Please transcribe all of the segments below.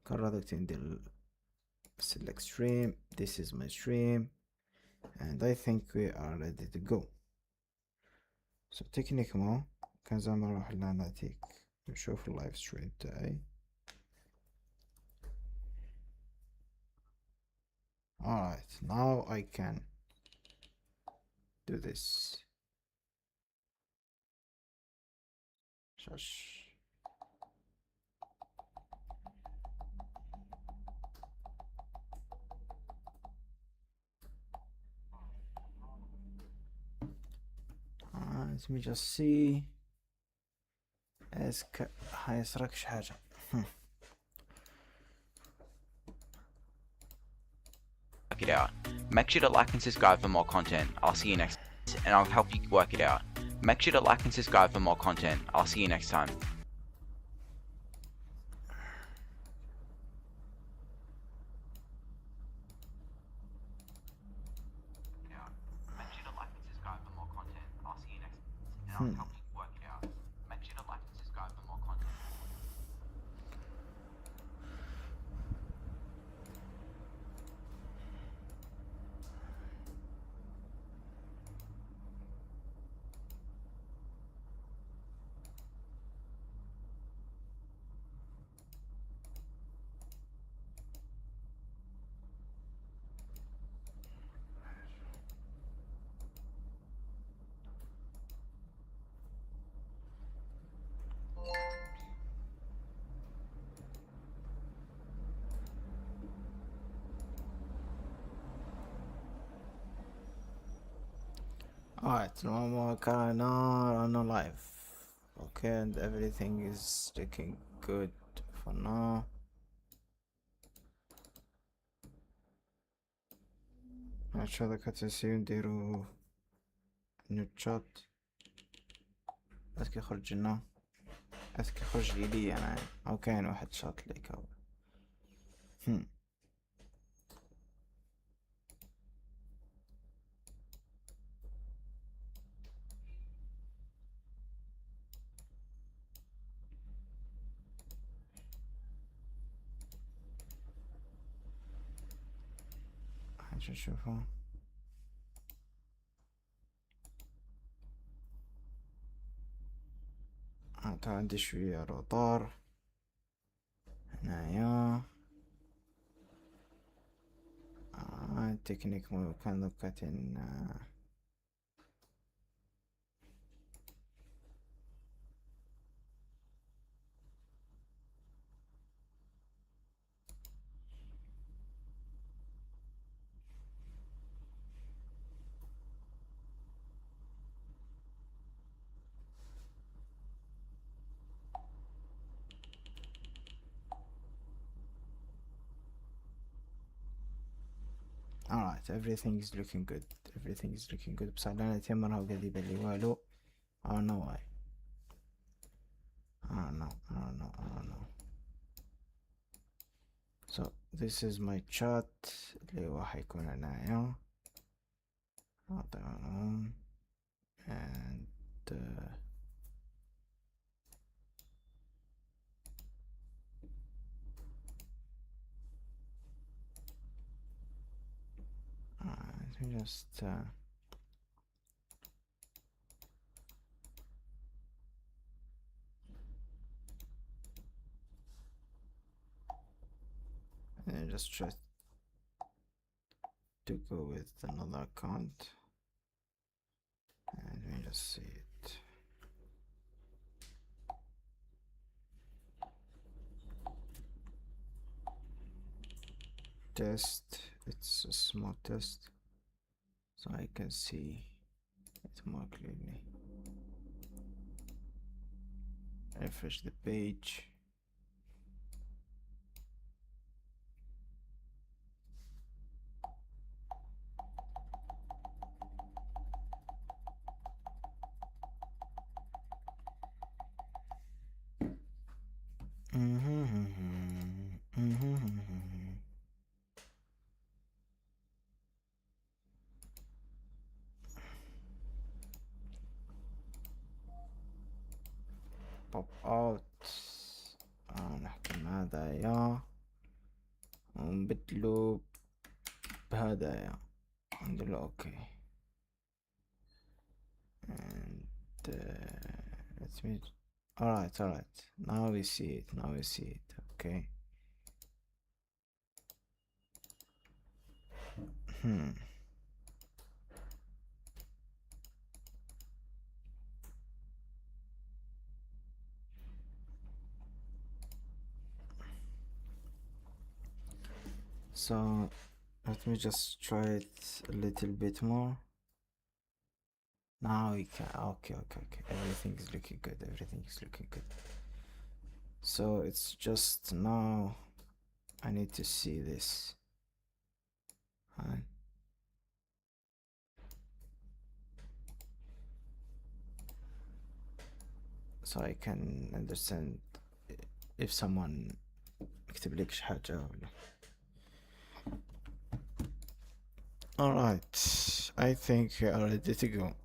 قررت ندير select stream. This is my stream and I think we are ready to go. So techniquement كان زعما نروح لعناتيك نشوف اللايف ستريم تاعي. Alright, now I can do this. Shush. Let me just see. حيسرك شي حاجة. Work it out. Make sure to like and subscribe for more content. I'll see you next, and I'll help you work it out. Make sure to like and subscribe for more content. I'll see you next time. Make sure to like and subscribe for more content. I'll see you next, and I'll help you work it out. Make sure to like and subscribe for more content. Alright, no more car on live. Okay, and everything is looking good for now. عرفت هذا كتنسيو نديرو نيو تشات. اسكي يخرج لنا، اسكي يخرج لي انا او كاين واحد شات ليك او حاجة نشوفو. تا عندي شوية روطار هنايا. التكنيك كان دوكاتين Alright, everything is looking good. Everything is looking good. بصح انا تيما راهو قاعد يبان لي والو. I don't know why. I don't know. So this is my chat اللي هو حيكون هنايا. and let me just try to go with another account and let me just see it. Test, it's a small test so I can see it more clearly. Refresh the page. Pop out. نحكم هذايا ونبدلو بهذا ندير له اوكي and let me alright now we see it okay. So let me just try it a little bit more. Now we can okay. Everything is looking good. So it's just now I need to see this. Right. So I can understand if someone يكتب لك شي حاجة ولا. Alright, I think we are ready to go.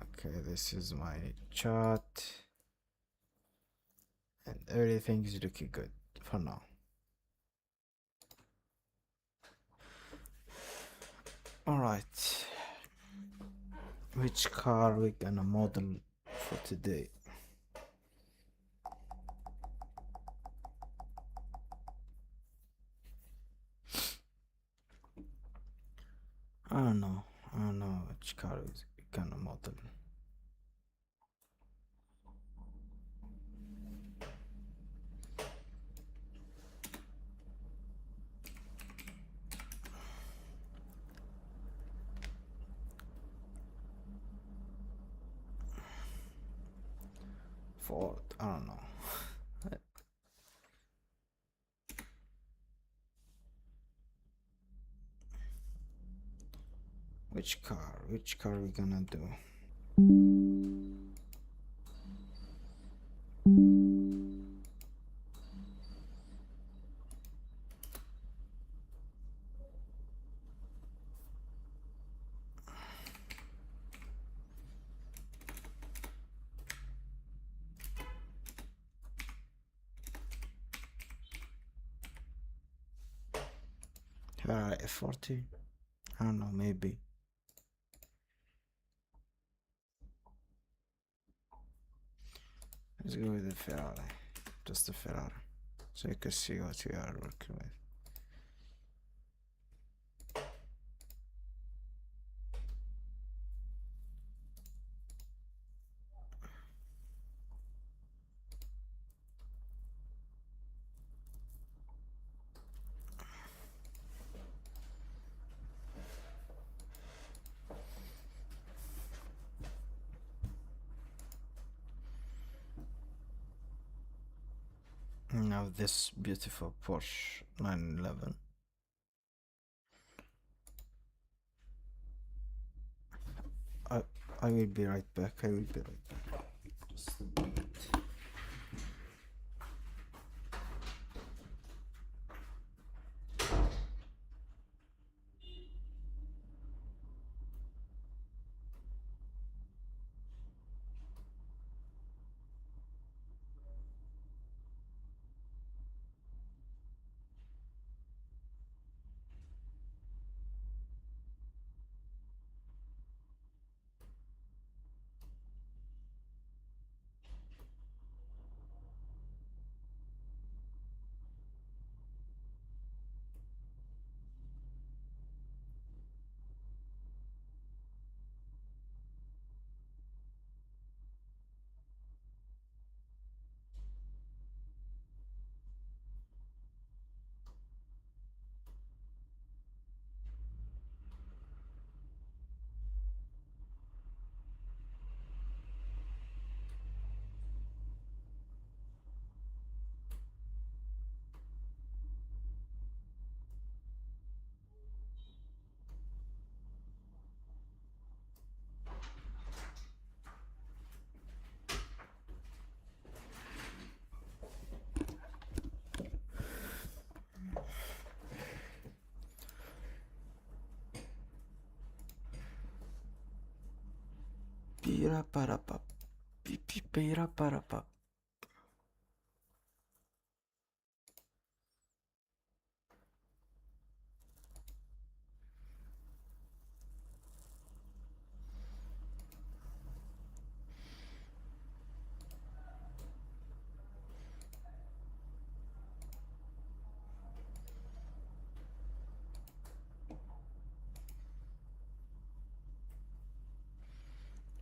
Okay, this is my chart and everything is looking good for now. Alright, which car we gonna model for today? I don't know which car is gonna model. Ford, I don't know. Which car we gonna do? Ferrari F40? I don't know, maybe. Let's go with the Ferrari. Just the Ferrari. So you can see what we are working with. Now this beautiful Porsche 911. I will be right back. Just a minute.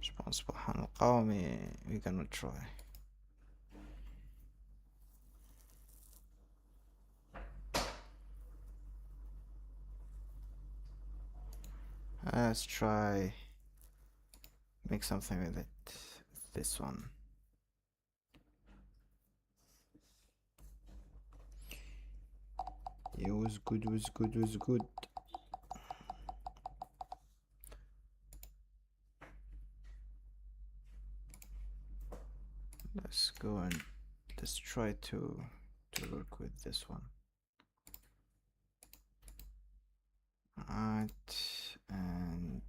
Je pense pas حنلقاو mais we gonna try. Let's try make something with it. This one. It was good, was good, was good. Let's go and let's try to work with this one. Alright, and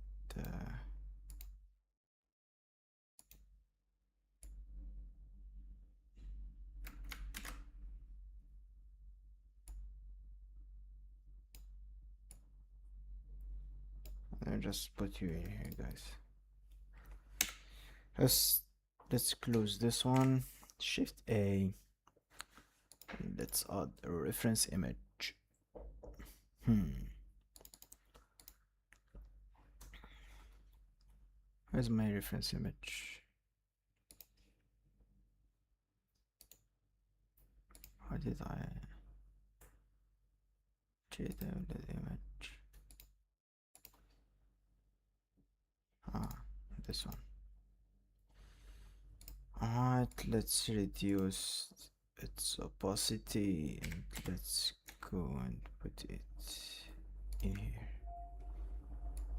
let me just put you in here, guys. Let's close this one. Shift A. Let's add a reference image. Where's my reference image? How did I create the image? This one. Alright, let's reduce its opacity and let's go and put it in here.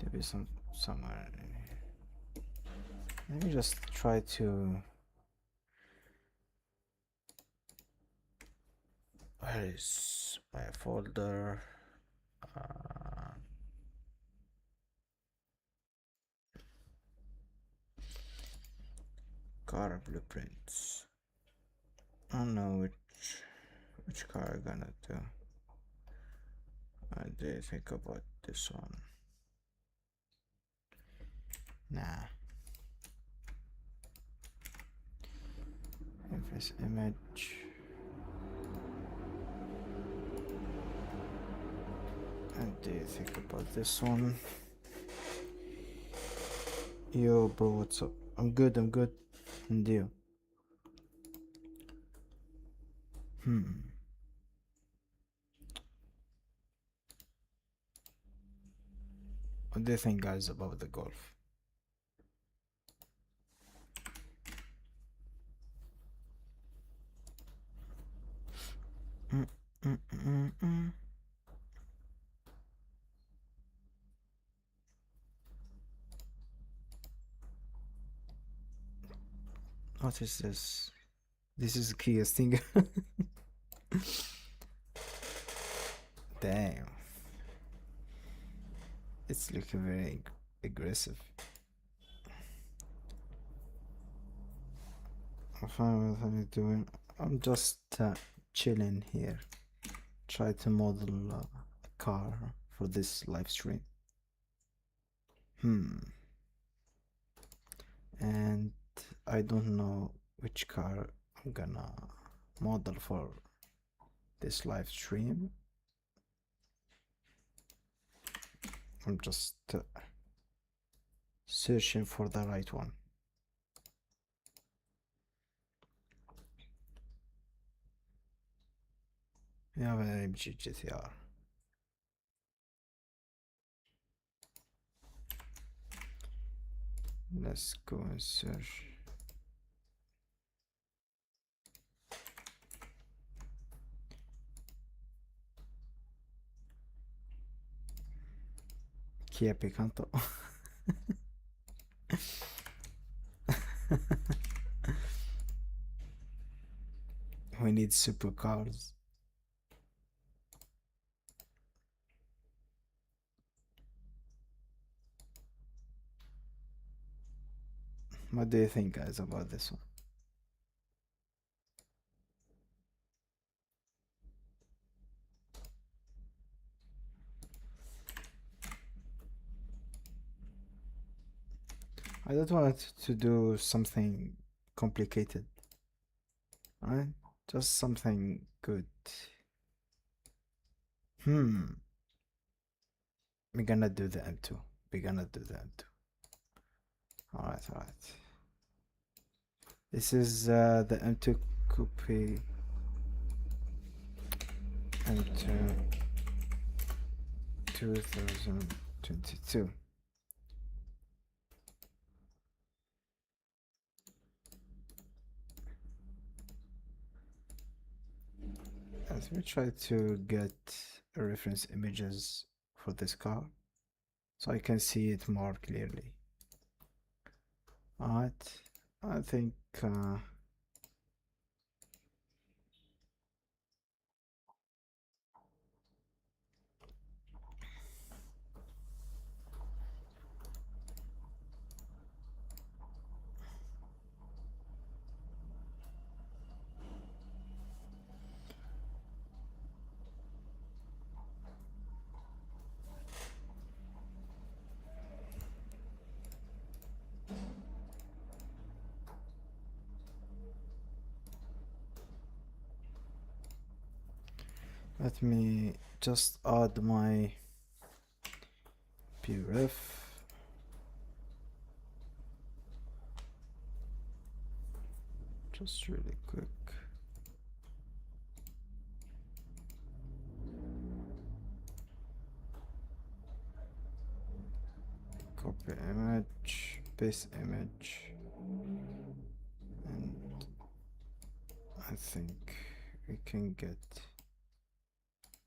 There be somewhere in here. Let me just try to. Where is my folder? Car blueprints. I don't know which car I'm gonna do. I did think about this one. Nah. Reference image. And do you think about this one? Yo, bro, what's up? I'm good. And you? What do you think, guys, about the Golf? What is this? This is Kia Stinger. Damn. It's looking very aggressive. I'm fine with what I'm doing. I'm just chilling here. Try to model a car for this live stream. And I don't know which car I'm gonna model for this live stream. I'm just searching for the right one. We have an AMG GTR. Let's go and search. Kia Picanto. We need supercars. What do you think, guys, about this one? I don't want to do something complicated, right? Just something good. We're gonna do the M2. We're gonna do the M2. Alright, alright. This is the M2 Coupe M2 2022. Let me try to get reference images for this car so I can see it more clearly. Alright, I think let me just add my PureRef. Just really quick. Copy image, paste image, and I think we can get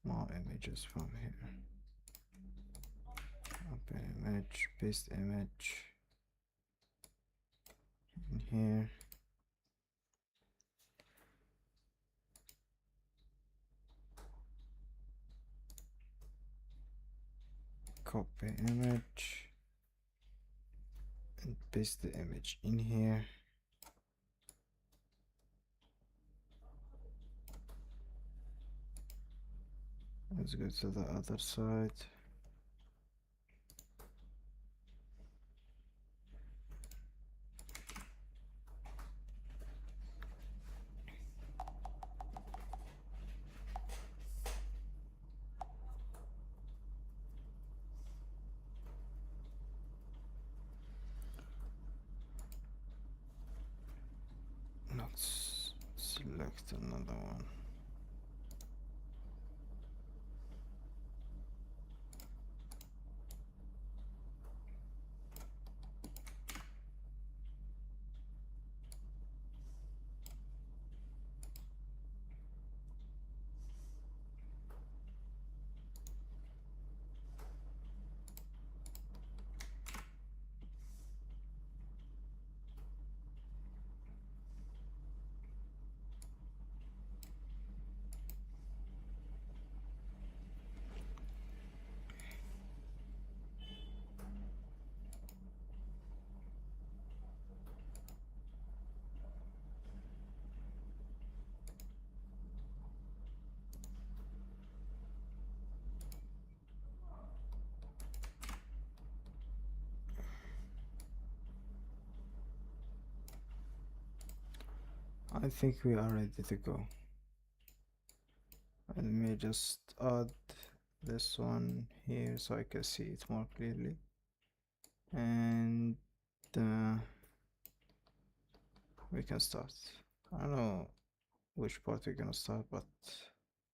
more images from here. Copy image, paste image in here. Copy image and paste the image in here. Let's go to the other side. Let's select another one. I think we are ready to go. Let me just add this one here so I can see it more clearly. And we can start. I don't know which part we're gonna start, but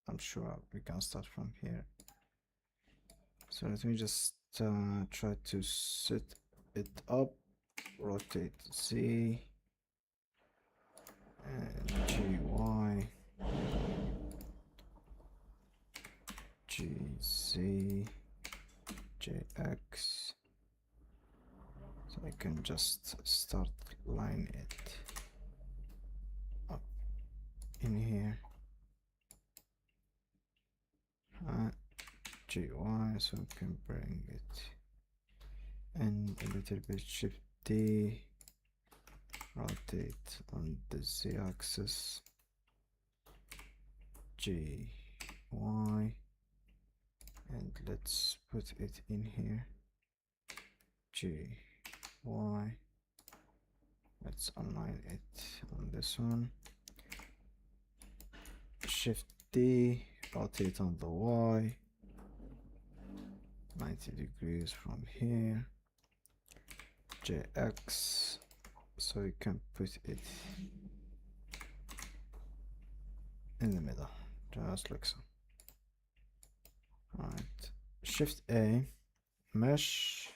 I'm sure we can start from here. So let me just try to set it up, rotate Z and GY, GZ, JX. So I can just start line it up in here. GY, so we can bring it and a little bit shift D rotate on the z-axis, G, Y, and let's put it in here, G, Y. Let's align it on this one. Shift D, rotate on the Y, 90 degrees from here. JX, so you can put it in the middle, just like so. Alright, Shift A, mesh,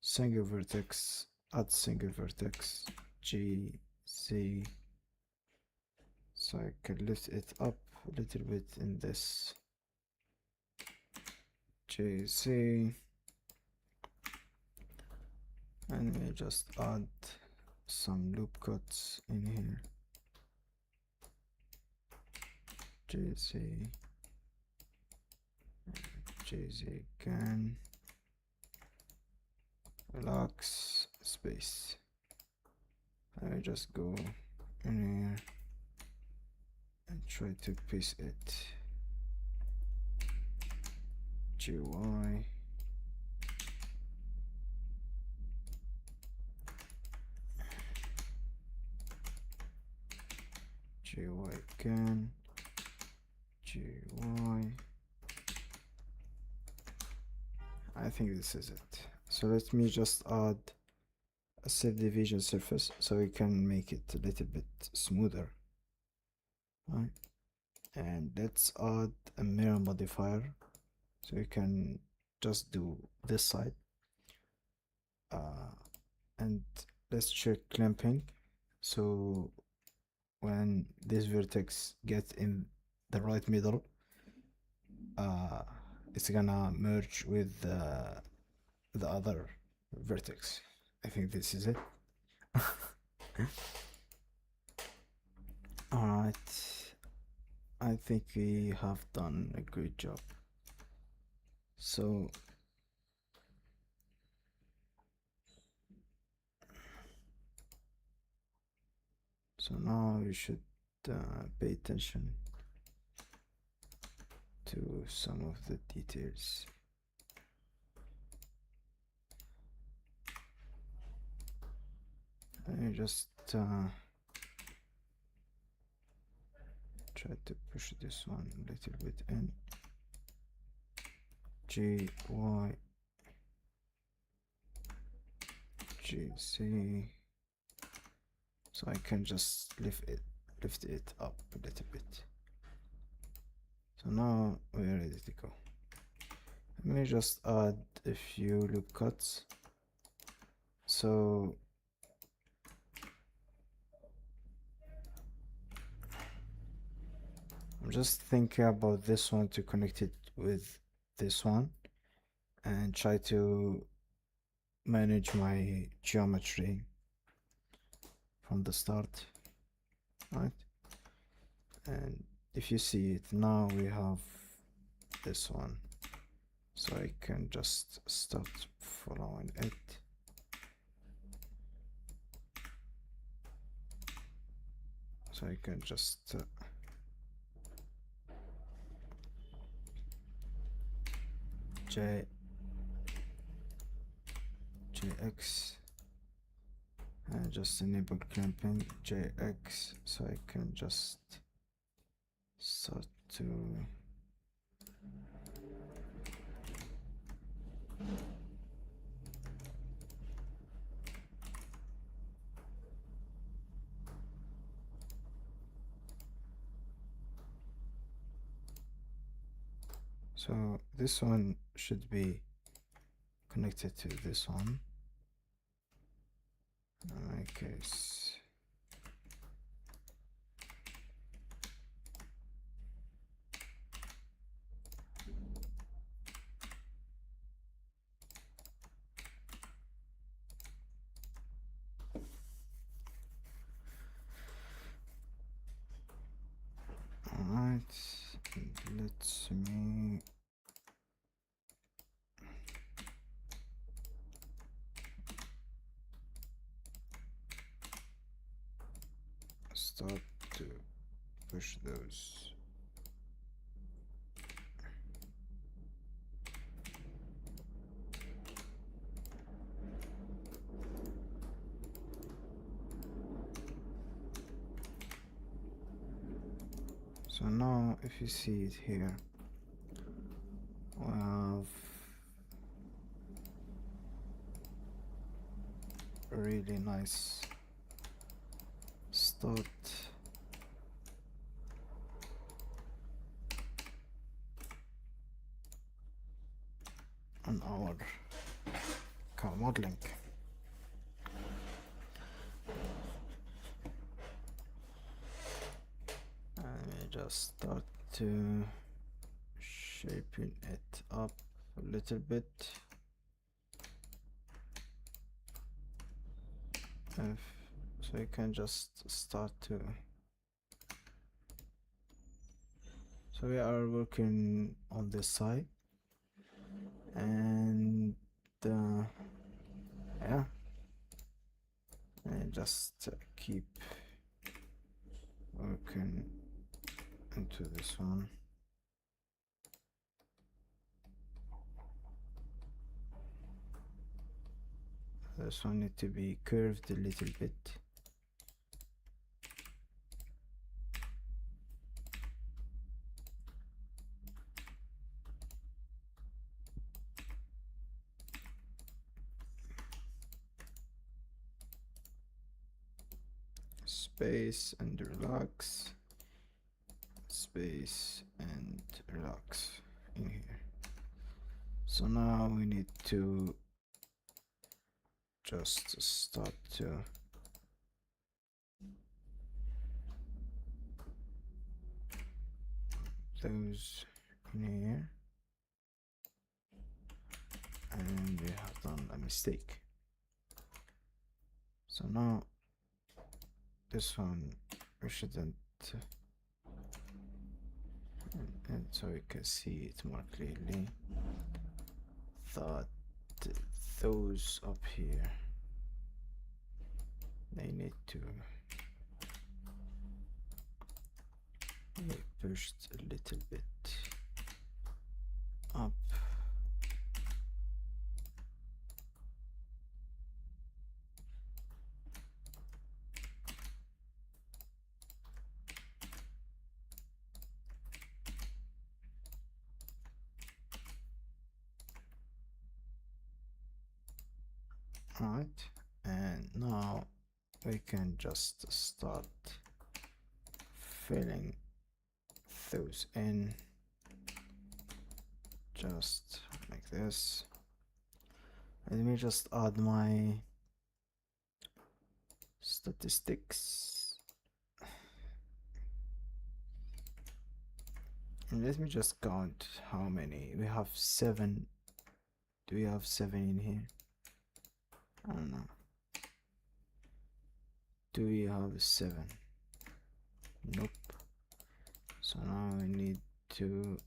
single vertex, add single vertex, G, Z, so I can lift it up a little bit in this, G, Z, and we just add some loop cuts in here, JZ, JZ again, relax, space. I just go in here and try to paste it, GY, GY again, GY. I think this is it. So let me just add a subdivision surface so we can make it a little bit smoother. Right, and let's add a mirror modifier so we can just do this side, and let's check clamping, so when this vertex gets in the right middle, it's gonna merge with the other vertex. I think this is it. Alright, I think we have done a great job. So now we should pay attention to some of the details. I just try to push this one a little bit in, G, Y, G, Z, so I can just lift it up a little bit. So now we're ready to go. Let me just add a few loop cuts. So I'm just thinking about this one to connect it with this one and try to manage my geometry from the start, right? And if you see it now, we have this one, so I can just start following it. So I can just JX and just enable clamping, JX, so I can just start to so this one should be connected to this one. In my case, alright, let's me start to push those. So now if you see it here, we have a really nice start on our car modeling. And we just start to shaping it up a little bit. So you can just start to. So we are working on this side, and yeah, and just keep working into this one. This one need to be curved a little bit. Space and relax. Space and relax in here. So now we need to just start to those in here, and we have done a mistake. So now this one we shouldn't, and so we can see it more clearly, that those up here, they need to be pushed a little bit up. Right, and now we can just start filling those in, just like this. Let me just add my statistics, and let me just count how many we have. 7. Do we have 7 in here? I don't know. Do we have 7? Nope. So now we need to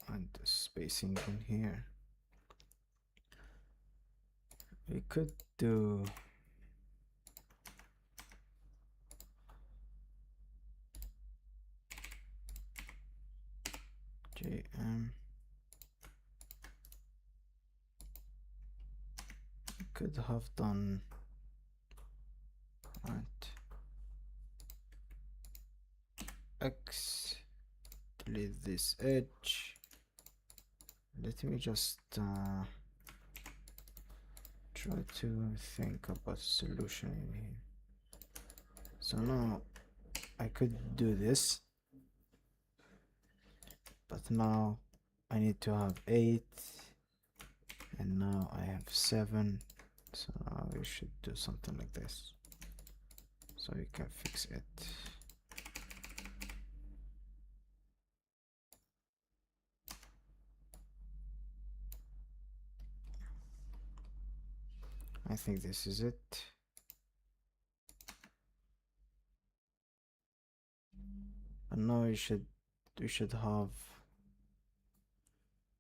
add the spacing in here. We could do JM. We could have done right X, delete this edge. Let me just try to think about a solution in here. So now I could do this, but now I need to have 8, and now I have 7. So now we should do something like this, so we can fix it. I think this is it. And now we should have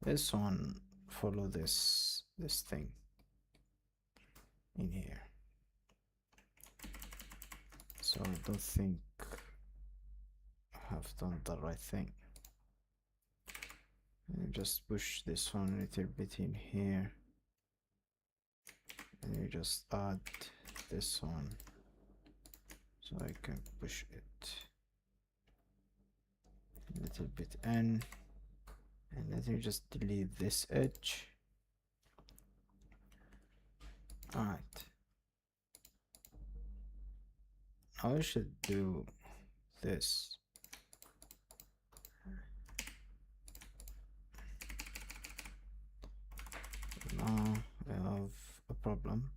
this one follow this thing in here. So So I don't think I have done the right thing. And just push this one a little bit in here, and you just add this one so I can push it a little bit in, and let me just delete this edge. Alright, now I should do this. Now we have a problem.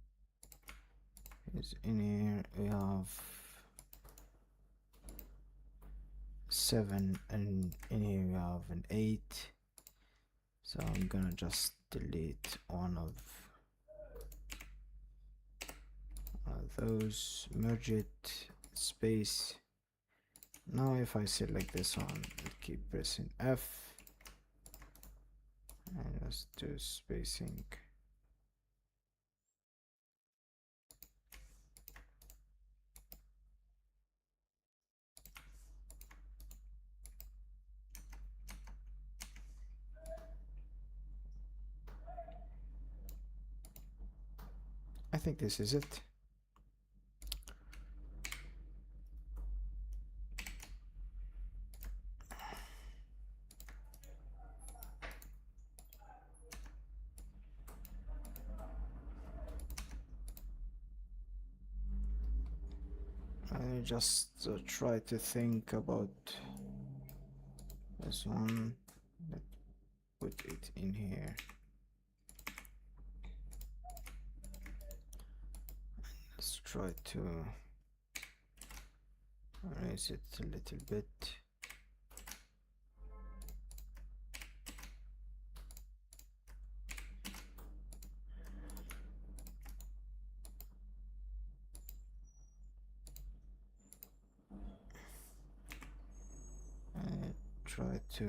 Is in here we have 7, and in here we have an 8. So I'm gonna just delete one of those, merge it, space. Now if I select this one, keep pressing F and just do spacing. I think this is it. I just try to think about this one. Let's put it in here. Let's try to raise it a little bit. Try to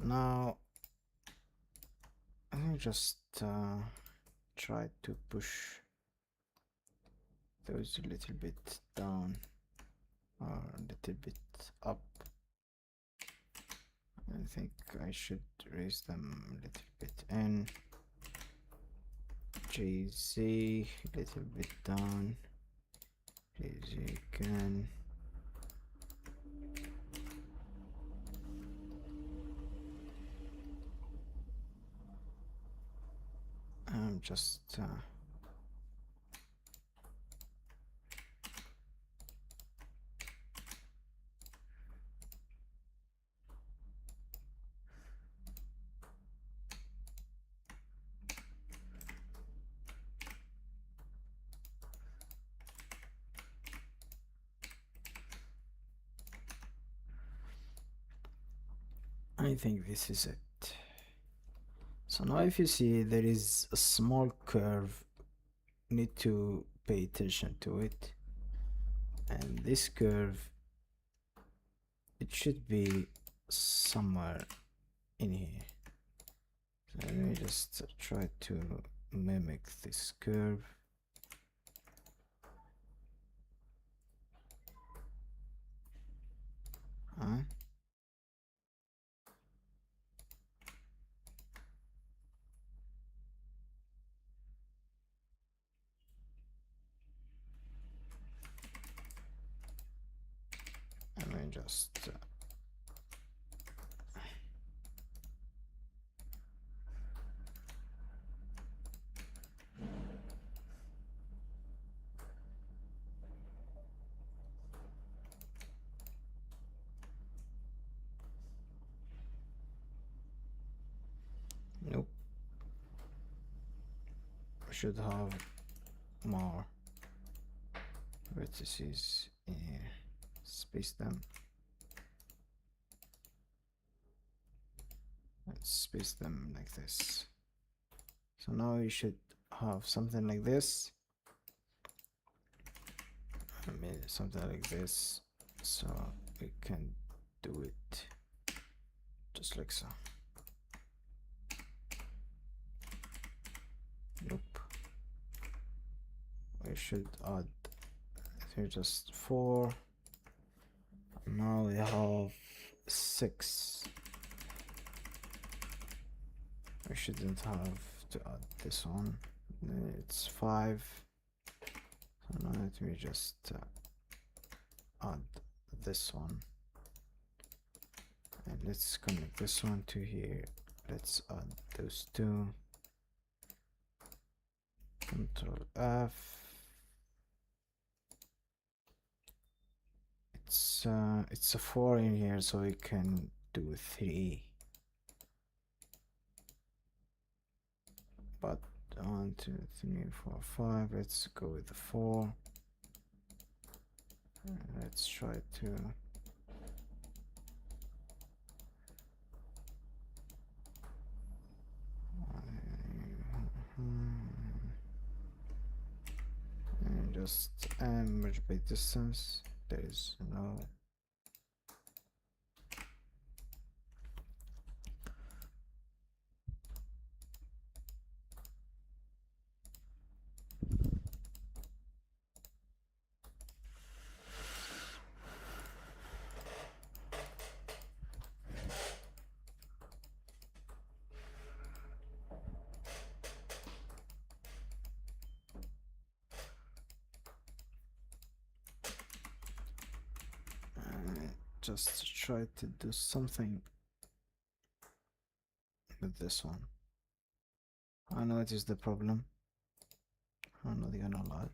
now I just try to push those a little bit down or a little bit up. I think I should raise them a little bit in. JZ a little bit down. JZ again. I'm just I think this is it. So now if you see there is a small curve, you need to pay attention to it, and this curve, it should be somewhere in here. So let me just try to mimic this curve. And then just nope. We should have more vertices in here. Space them. let's space them like this. So now you should have something like this. I mean something like this, so we can do it just like so. Nope. We should add here just 4. Now we have 6. We shouldn't have to add this one. It's 5. So now let me just add this one. And let's connect this one to here. Let's add those two. Control F. It's a 4 in here, so we can do 3. But 1, 2, 3, 4, 5. Let's go with the 4. Let's try to and just merge by distance. There is no just try to do something with this one. I know it is the problem. I'm not gonna lie.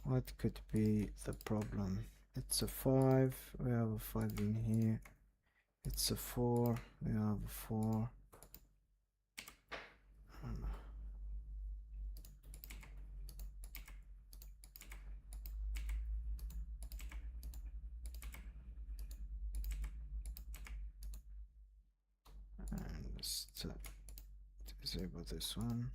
What could be the problem? It's a 5. We have a 5 in here. It's a 4. We have a 4. And just disable this one.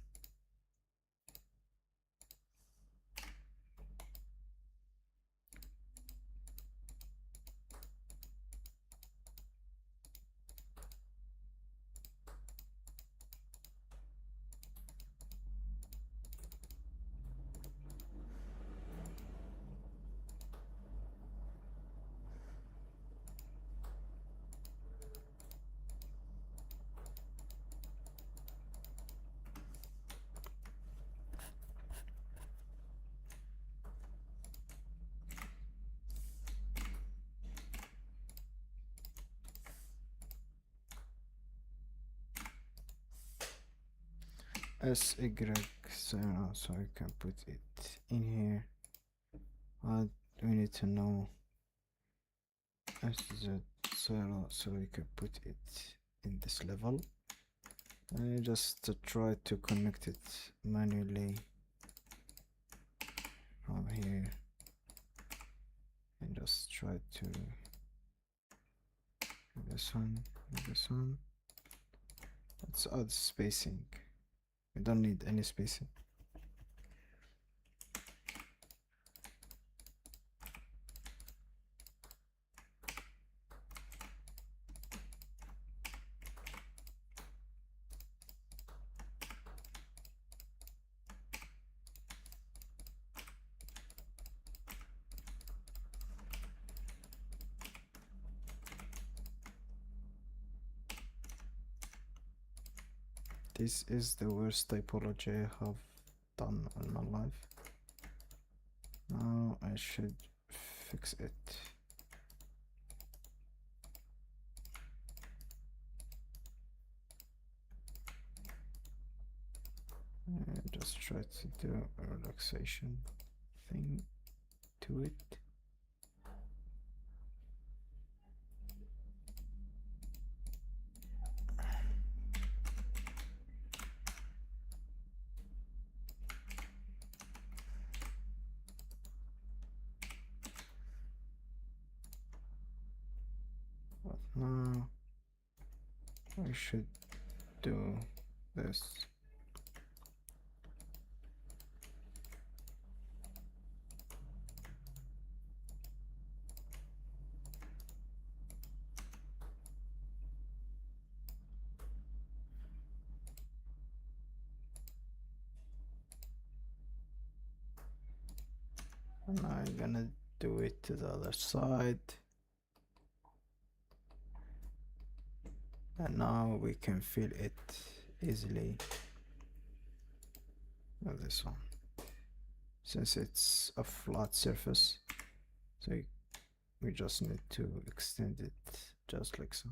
SY0, so I can put it in here. We need to know SZ0, so we can put it in this level. I just try to connect it manually from here, and just try to this one. Let's add spacing. We don't need any spacing. This is the worst typology I have done in my life. Now I should fix it. And just try to do a relaxation thing to it. Now we should do this. And I'm gonna do it to the other side. And now we can fill it easily with this one, since it's a flat surface. So we just need to extend it just like so,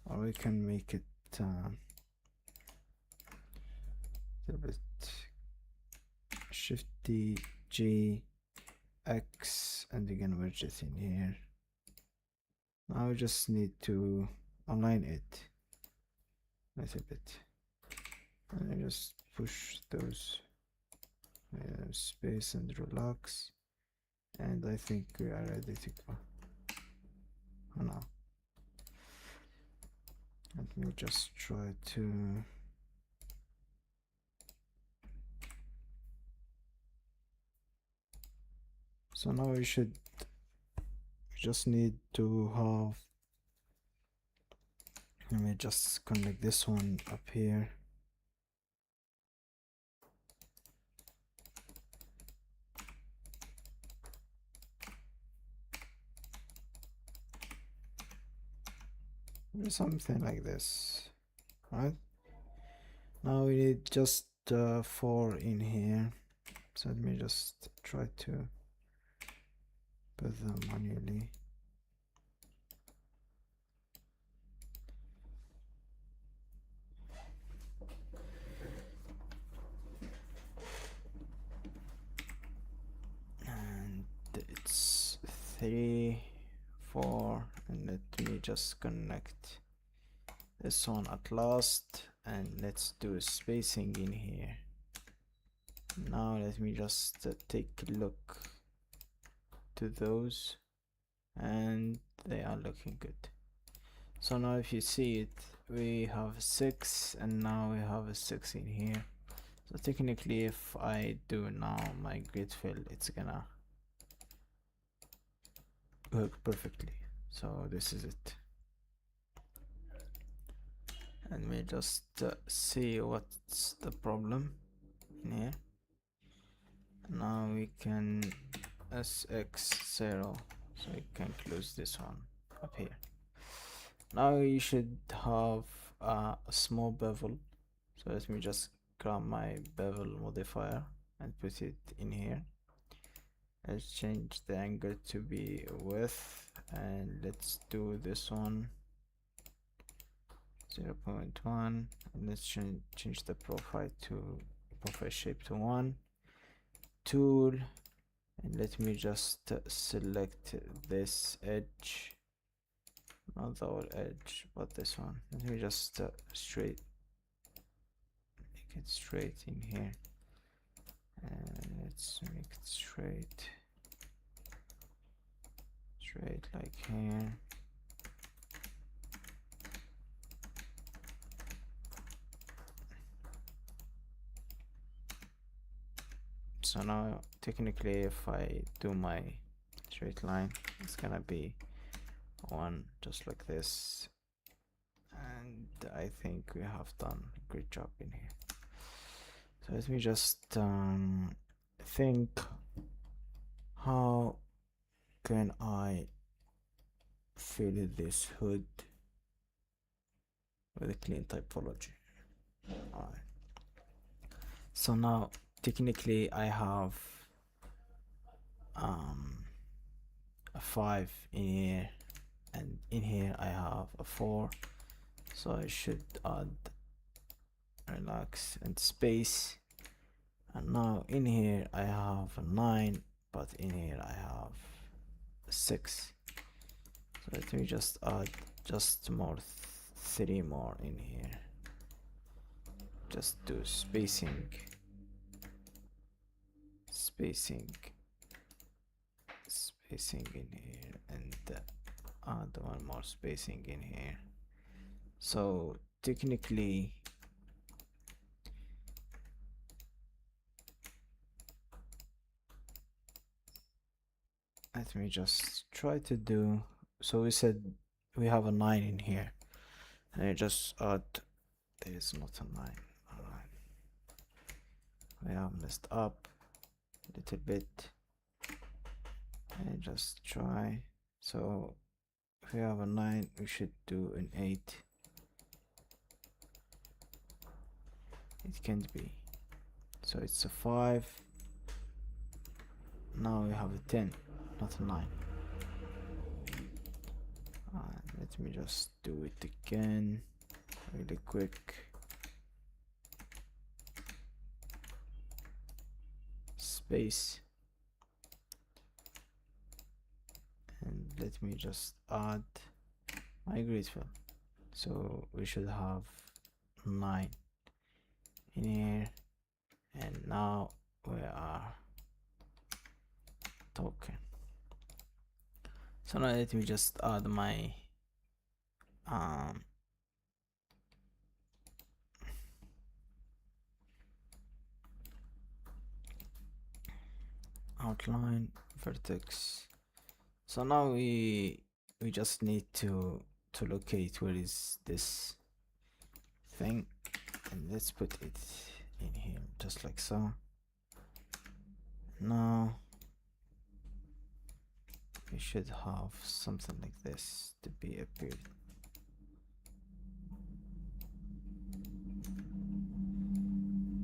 or we can make it a little bit shifty G X, and we can merge it in here. Now we just need to align it a little bit, and I just push those space and relax, and I think we are ready to go. Now let me just try to so now we just need to have, let me just connect this one up here. Something like this, right? Now we need just 4 in here, so let me just try to put them manually. And it's 3, 4, and let me just connect this one at last, and let's do spacing in here. Now let me just take a look to those, and they are looking good. So now if you see it, we have 6, and now we have a 6 in here. So technically if I do now my grid fill, it's gonna work perfectly. So this is it. And we just see what's the problem in here. Now we can SX0, so we can close this one up here. Now you should have a small bevel, so let me just grab my bevel modifier and put it in here. Let's change the angle to be width, and let's do this one 0.1, and let's change the profile shape to 1. Tool, and let me just select this edge, not the whole edge but this one. Let me just make it straight in here, and let's make it straight like here. So now technically if I do my straight line, it's gonna be 1 just like this, and I think we have done a great job in here. So let me just think, how can I fill this hood with a clean typology? Alright, so now technically I have a 5 in here, and in here I have a 4, so I should add relax and space. And now in here I have a 9, but in here I have a 6, so let me just add just more 3 more in here. Just do spacing in here, and add one more spacing in here. So technically let me just try to do, so we said we have a 9 in here, and I just add, there is not a 9. Alright, we have messed up a little bit, and just try. So if we have a 9, we should do an 8. It can't be, so it's a 5. Now we have a 10, not a 9. Let me just do it again really quick. Space, and let me just add my grid fill. So we should have 9 in here, and now we are talking. So now let me just add my outline vertex. So now we just need to locate where is this thing, and let's put it in here just like so. Now we should have something like this to be appeared.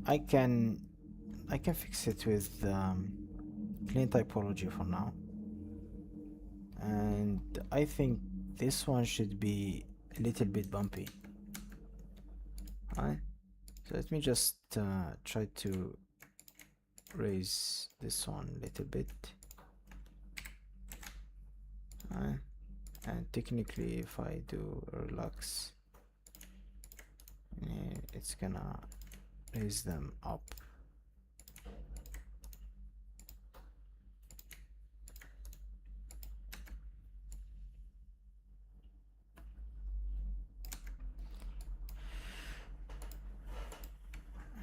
I can fix it with clean typology for now, and I think this one should be a little bit bumpy. Alright, so let me just try to raise this one a little bit. And technically if I do relax, it's gonna raise them up.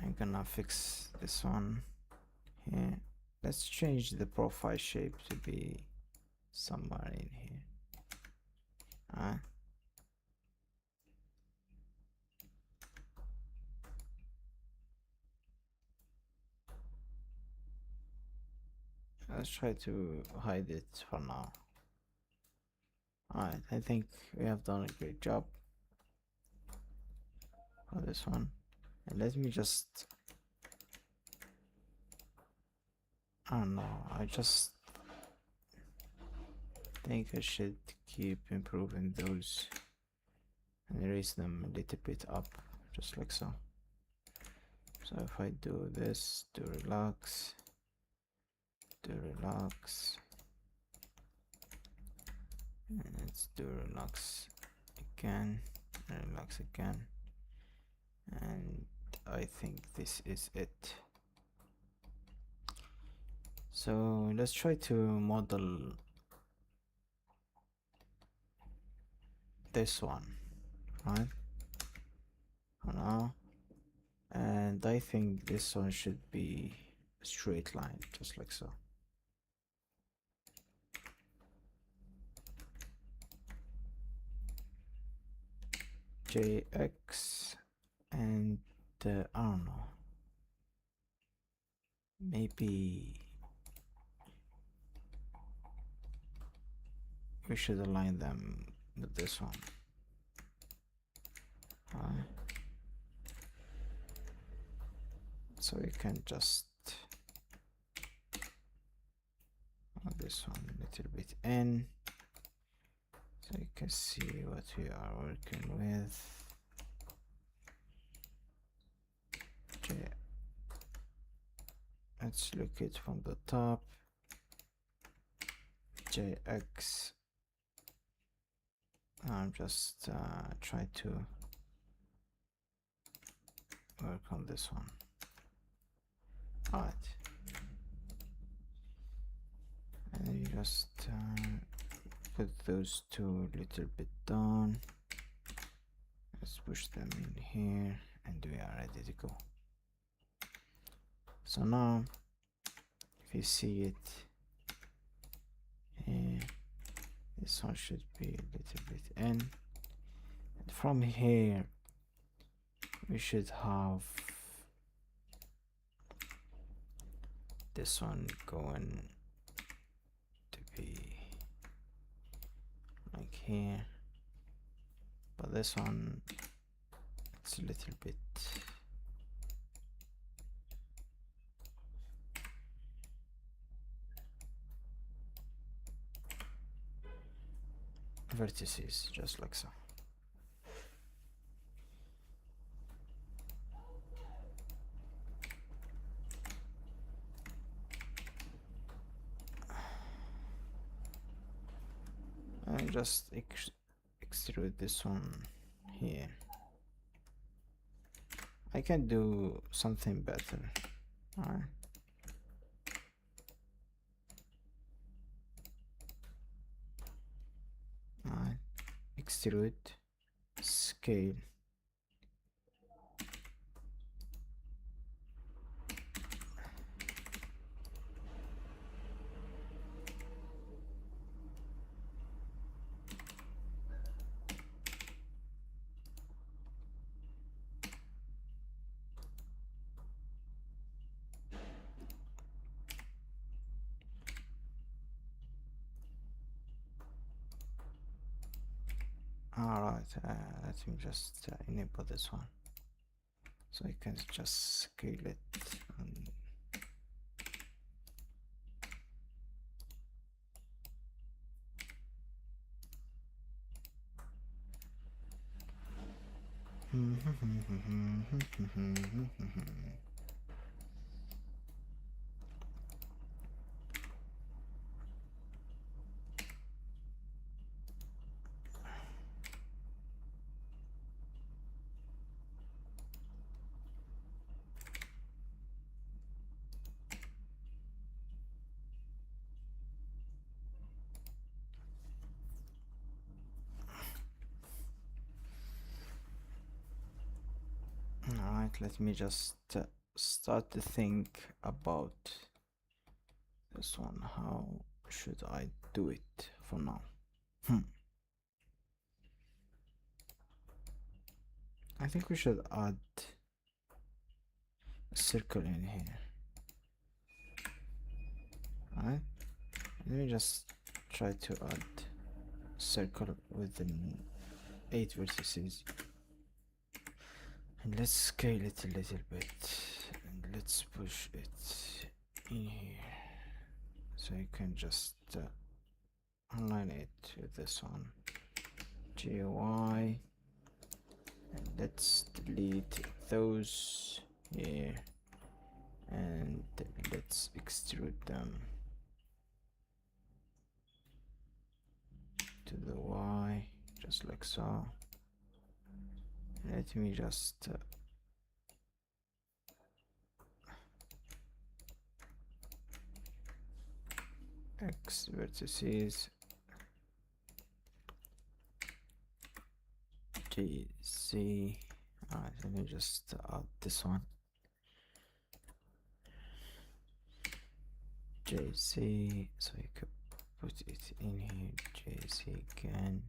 I'm gonna fix this one here. Let's change the profile shape to be somewhere in here. Let's try to hide it for now. Alright, I think we have done a great job for this one. And let me just, I don't know, I just think I should keep improving those and raise them a little bit up, just like so. So if I do this, do relax, and let's do relax again, and I think this is it. So let's try to model this one, right, for now, and I think this one should be a straight line, just like so. JX, and I don't know, maybe we should align them with this one. So we can just add this one a little bit in, so you can see what we are working with. Let's look it from the top. JX. I'm just try to work on this one. Alright, and you just put those two a little bit down. Let's push them in here, and we are ready to go. So now, if you see it here, this one should be a little bit in. And from here, we should have this one going to be like here, but this one, it's a little bit vertices, just like so. And just extrude this one here. I can do something better. Alright. Alright. Extrude, scale. Alright, let me just enable this one, so I can just scale it. Alright, let me just start to think about this one. How should I do it for now? I think we should add a circle in here. Alright, let me just try to add a circle within 8 vertices. And let's scale it a little bit, and let's push it in here, so you can just align it with this one, GUI, and let's delete those here, and let's extrude them to the Y, just like so. Let me just X vertices, GC. Alright, let me just add this one, JC, so you could put it in here, JC again.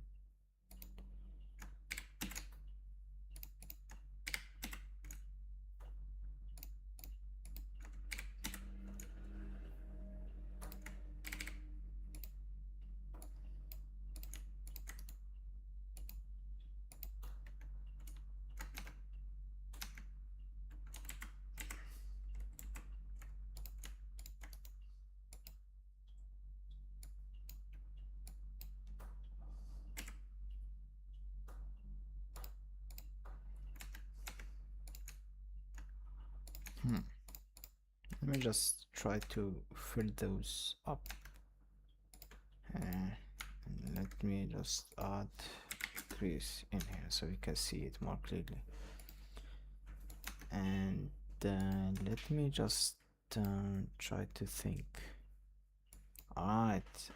Let me just try to fill those up. And let me just add crease in here so we can see it more clearly. And let me just try to think. Alright,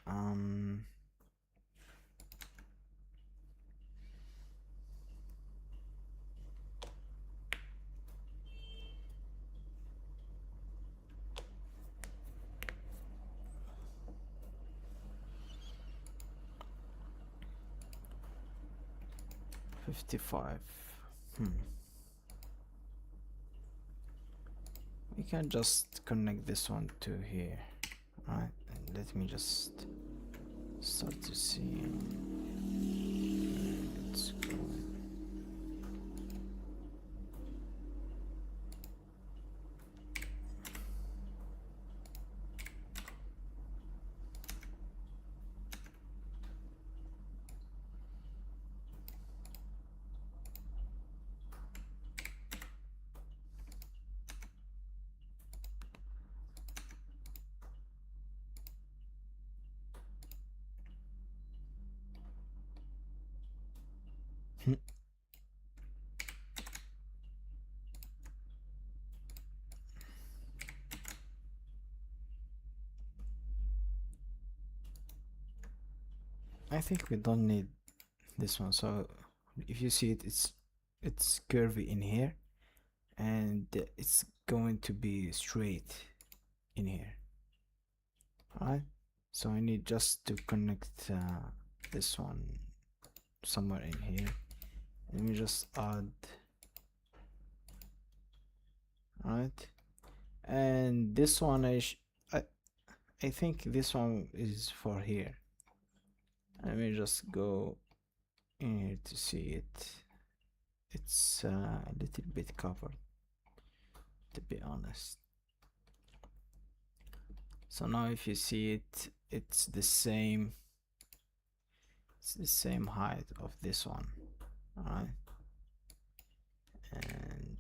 55. We can just connect this one to here. Right, and let me just start to see where it's going. I think we don't need this one. So if you see it, it's curvy in here, and it's going to be straight in here. Alright, so I need just to connect this one somewhere in here. Let me just add. Alright, and this one I think this one is for here. Let me just go in here to see it. It's a little bit covered, to be honest. So now if you see it, it's the same height of this one. Alright, and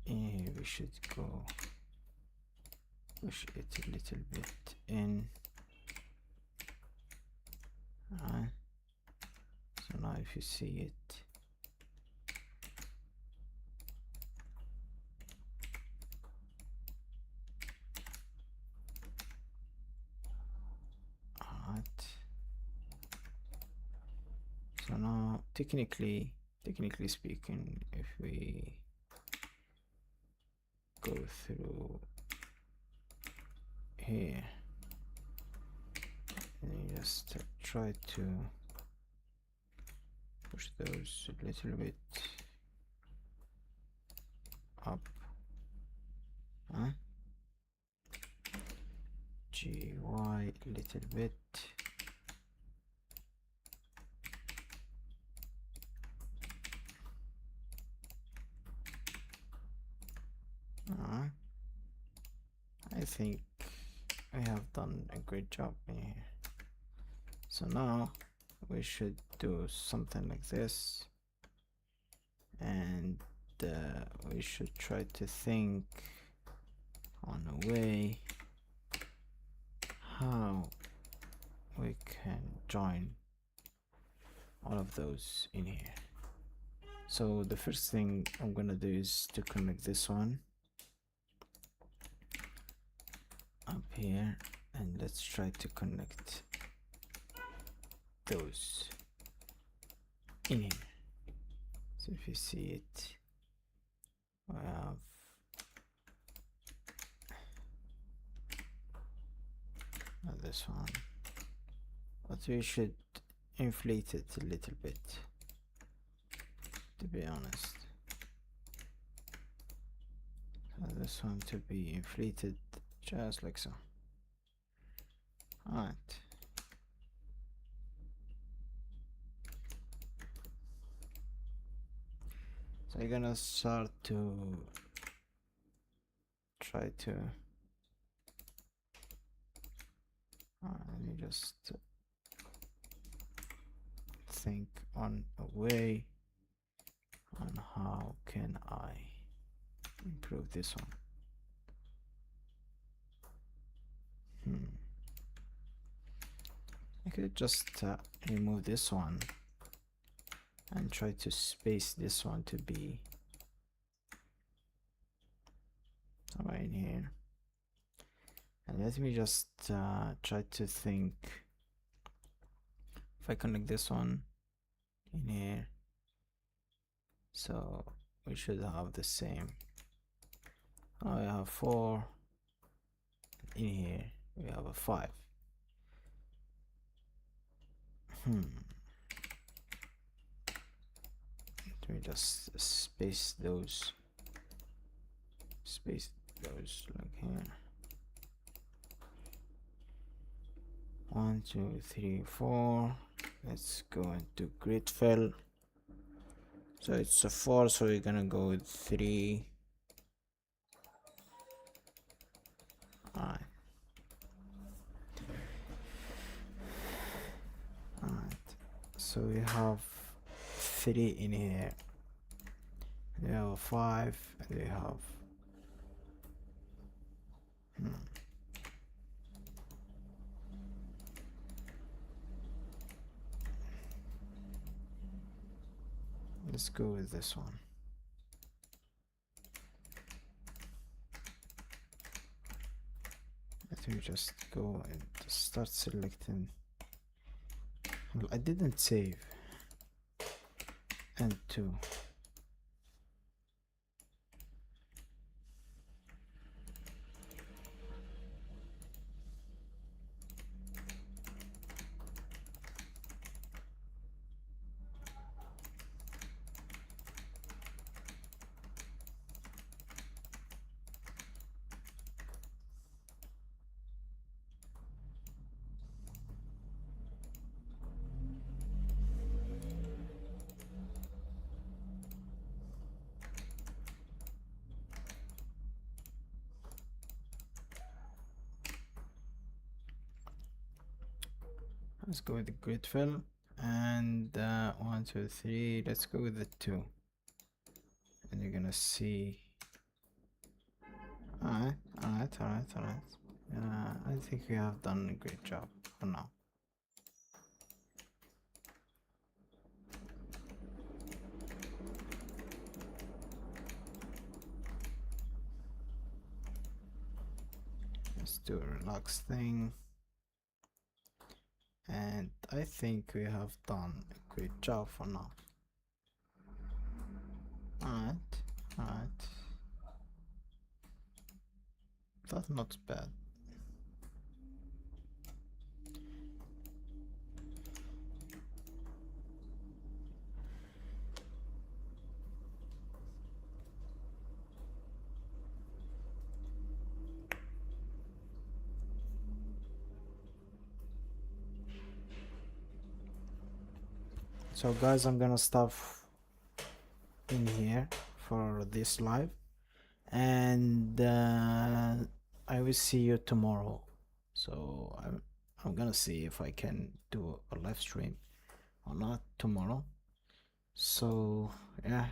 in here we should go push it a little bit in. Alright, so now if you see it, alright, so now technically speaking, if we go through here and just try to push those a little bit up, GY a little bit, I think I have done a great job in here. So now we should do something like this, and we should try to think on a way how we can join all of those in here. So the first thing I'm gonna do is to connect this one up here, and let's try to connect those in here. So if you see it, we have not this one, but we should inflate it a little bit, to be honest. So this one to be inflated just like so. Alright, so I'm gonna start to try to let me just think on a way on how can I improve this one. I could just remove this one and try to space this one to be somewhere in here. And let me just try to think, if I connect this one in here, so we should have the same. I have 4 in here, we have a 5. Let me just space those like here. 1 2 3 4. Let's go into grid fill. So it's a 4, so we're gonna go with 3. Alright. So we have 3 in here. We have 5, and we have let's go with this one. Let me just go and start selecting. Well, I didn't save. And 2. Let's go with the grid fill, and 1 2 3. Let's go with the 2, and you're gonna see. Alright. I think we have done a great job for now. Let's do a relax thing. And I think we have done a great job for now. Alright. That's not bad. So guys, I'm gonna stop in here for this live, and I will see you tomorrow. So I'm gonna see if I can do a live stream or not tomorrow. So yeah,